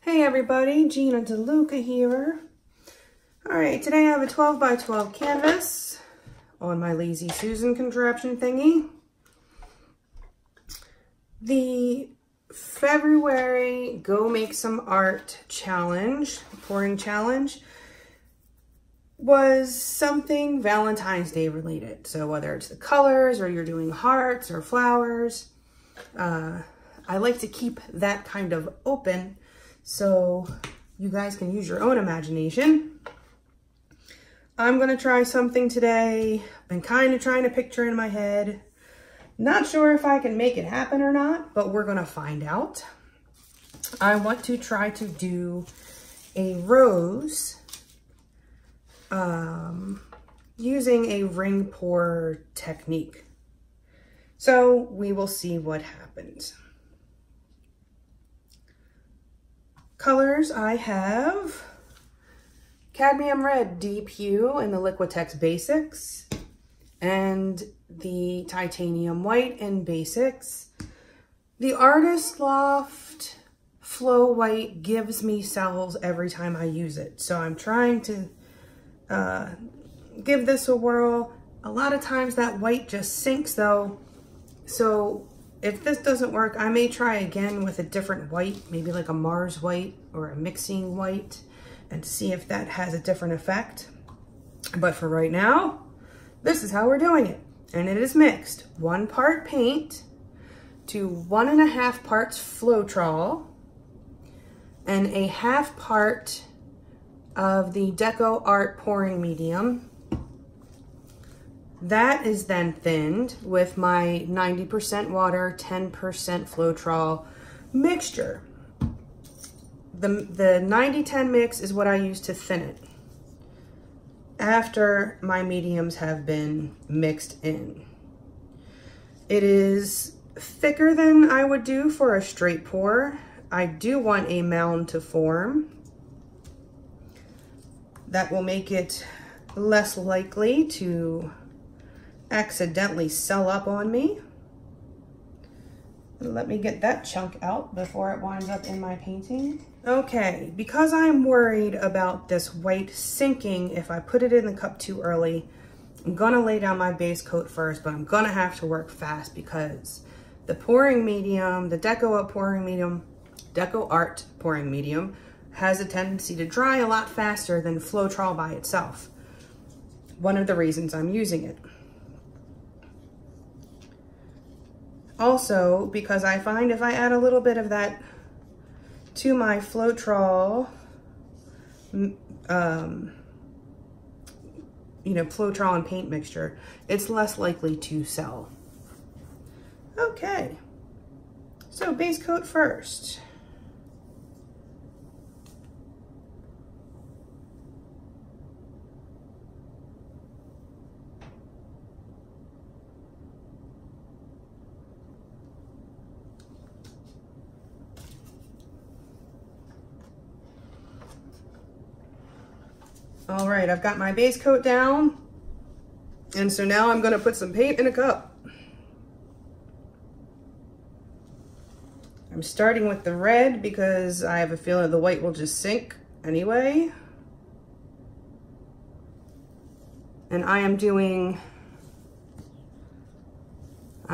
Hey everybody, Gina DeLuca here. Alright, today I have a 12 by 12 canvas on my Lazy Susan contraption thingy. The February Go Make Some Art challenge, pouring challenge, was something Valentine's Day related. So whether it's the colors or you're doing hearts or flowers, I like to keep that kind of open so you guys can use your own imagination. I'm gonna try something today. Been kind of trying to picture in my head. Not sure if I can make it happen or not, but we're gonna find out. I want to try to do a rose using a ring pour technique. So we will see what happens. Colors, I have Cadmium Red Deep Hue in the Liquitex Basics and the Titanium White in Basics. The Artist Loft Flow White gives me cells every time I use it, so I'm trying to give this a whirl. A lot of times that white just sinks though, so if this doesn't work, I may try again with a different white, maybe like a Mars white or a mixing white, and see if that has a different effect. But for right now, this is how we're doing it. And it is mixed 1 part paint to 1.5 parts Floetrol and a 1/2 part of the Deco Art pouring medium. That is then thinned with my 90% water, 10% Floetrol mixture. The 90-10 mix is what I use to thin it after my mediums have been mixed in. It is thicker than I would do for a straight pour. I do want a mound to form. That will make it less likely to accidentally sell up on me. Let me get that chunk out before it winds up in my painting. Okay, because I'm worried about this white sinking if I put it in the cup too early, I'm gonna lay down my base coat first, but I'm gonna have to work fast because the pouring medium, the Deco Art pouring medium, has a tendency to dry a lot faster than Floetrol by itself. One of the reasons I'm using it. Also, because I find if I add a little bit of that to my Floetrol, Floetrol and paint mixture, it's less likely to sell. Okay, so base coat first. All right, I've got my base coat down, and so now I'm gonna put some paint in a cup. I'm starting with the red because I have a feeling the white will just sink anyway. And I'm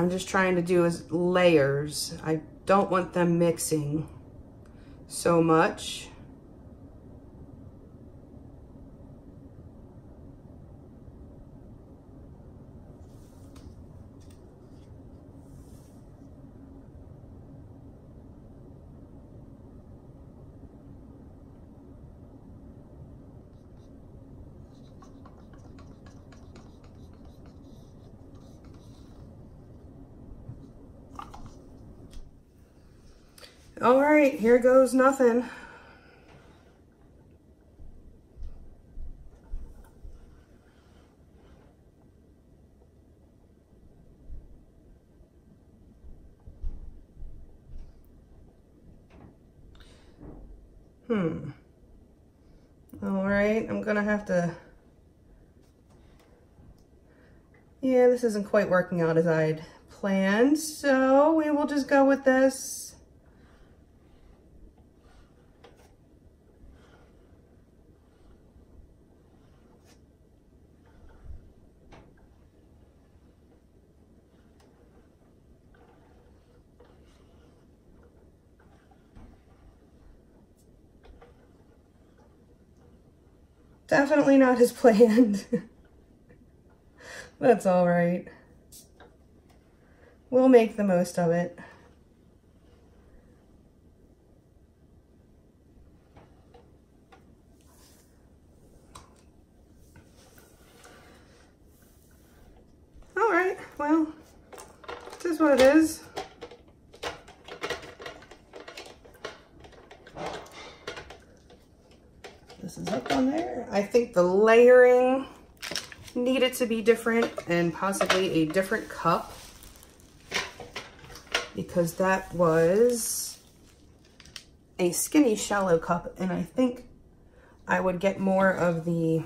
just trying to do as layers. I don't want them mixing so much. All right, here goes nothing. All right, I'm gonna have to, yeah, this isn't quite working out as I'd planned, so we will just go with this. Definitely not as planned. That's all right. We'll make the most of it. All right, well, this is what it is. This is up on there. I think the layering needed to be different and possibly a different cup, because that was a skinny shallow cup, and I think I would get more of the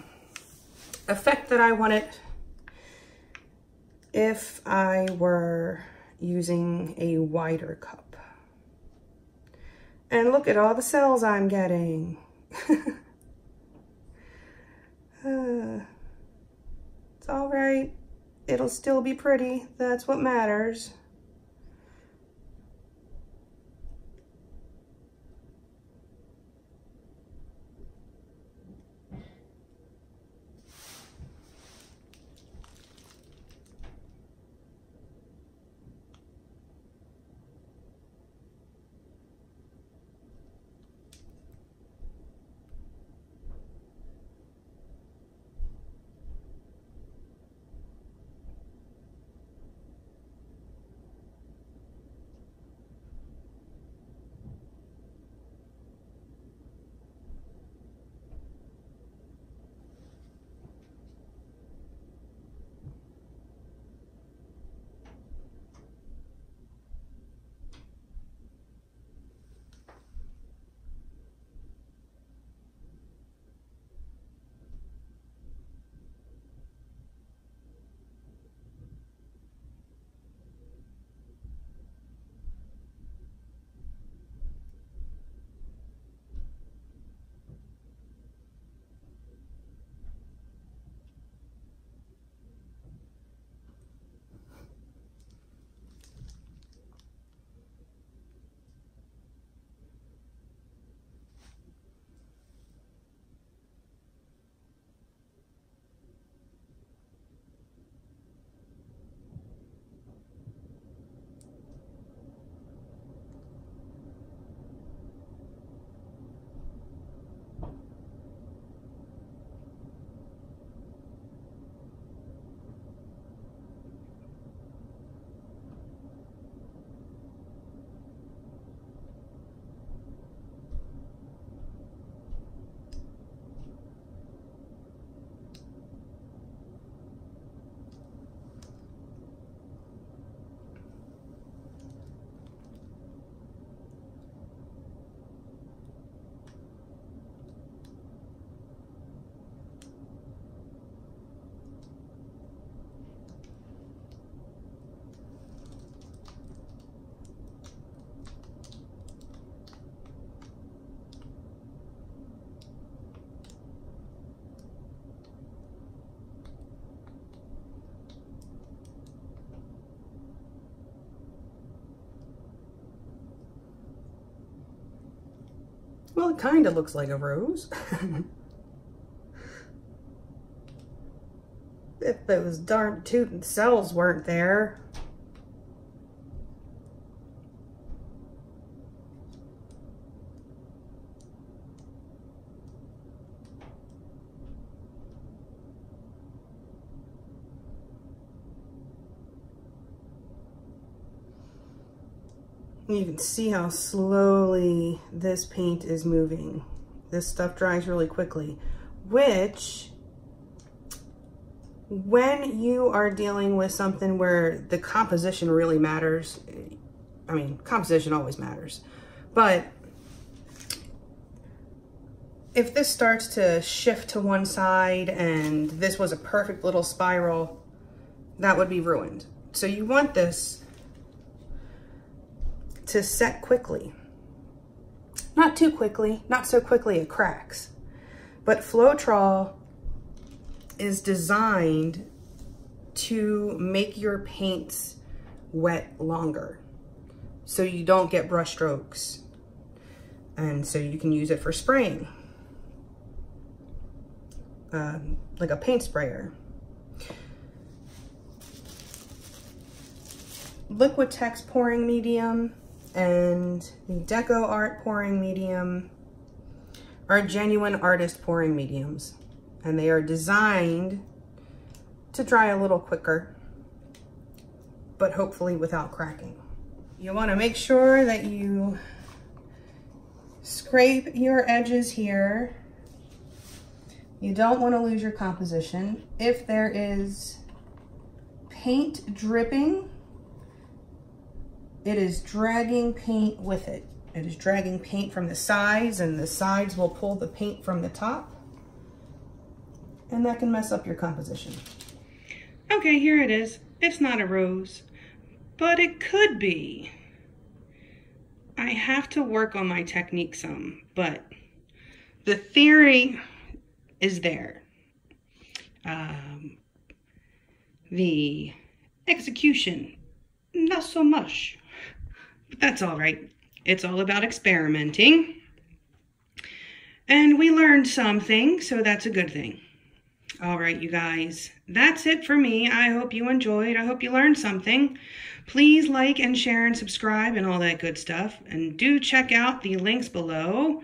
effect that I wanted if I were using a wider cup. And look at all the cells I'm getting. It's all right. It'll still be pretty. That's what matters. Well, it kind of looks like a rose. If those darn tootin' cells weren't there. You can see how slowly this paint is moving. This stuff dries really quickly, which, when you are dealing with something where the composition really matters, I mean, composition always matters, but if this starts to shift to one side and this was a perfect little spiral, that would be ruined. So you want this to set quickly. Not too quickly, not so quickly it cracks. But Floetrol is designed to make your paints wet longer, so you don't get brush strokes. And so you can use it for spraying. like a paint sprayer. Liquitex pouring medium and the Deco Art pouring medium are genuine artist pouring mediums, and they are designed to dry a little quicker, but hopefully without cracking. You want to make sure that you scrape your edges here. You don't want to lose your composition. If there is paint dripping, it is dragging paint with it. It is dragging paint from the sides, and the sides will pull the paint from the top, and that can mess up your composition. Okay, here it is. It's not a rose, but it could be. I have to work on my technique some, but the theory is there. The execution, not so much, but that's all right. It's all about experimenting, and we learned something, so that's a good thing. All right, you guys, that's it for me. I hope you enjoyed. I hope you learned something. Please like and share and subscribe and all that good stuff, and do check out the links below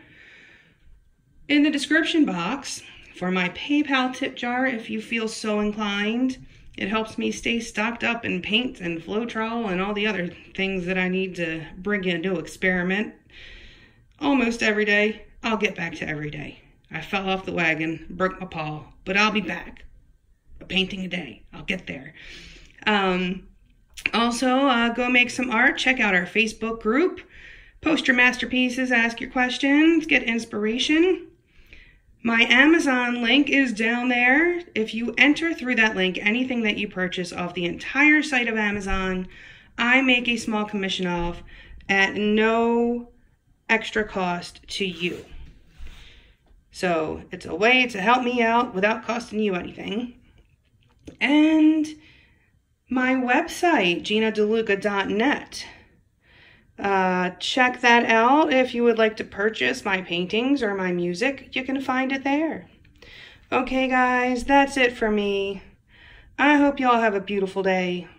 in the description box for my PayPal tip jar if you feel so inclined. It helps me stay stocked up in paint and Floetrol and all the other things that I need to bring in to experiment almost every day. I'll get back to every day. I fell off the wagon, broke my paw, but I'll be back. A painting a day. I'll get there. Also, go make some art. Check out our Facebook group. Post your masterpieces, ask your questions, get inspiration. My Amazon link is down there. If you enter through that link anything that you purchase off the entire site of Amazon, I make a small commission off at no extra cost to you. So it's a way to help me out without costing you anything. And my website, GinaDeLuca.net. Check that out if you would like to purchase my paintings or my music. You can find it there. Okay, guys, that's it for me. I hope y'all have a beautiful day.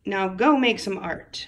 Now go make some art.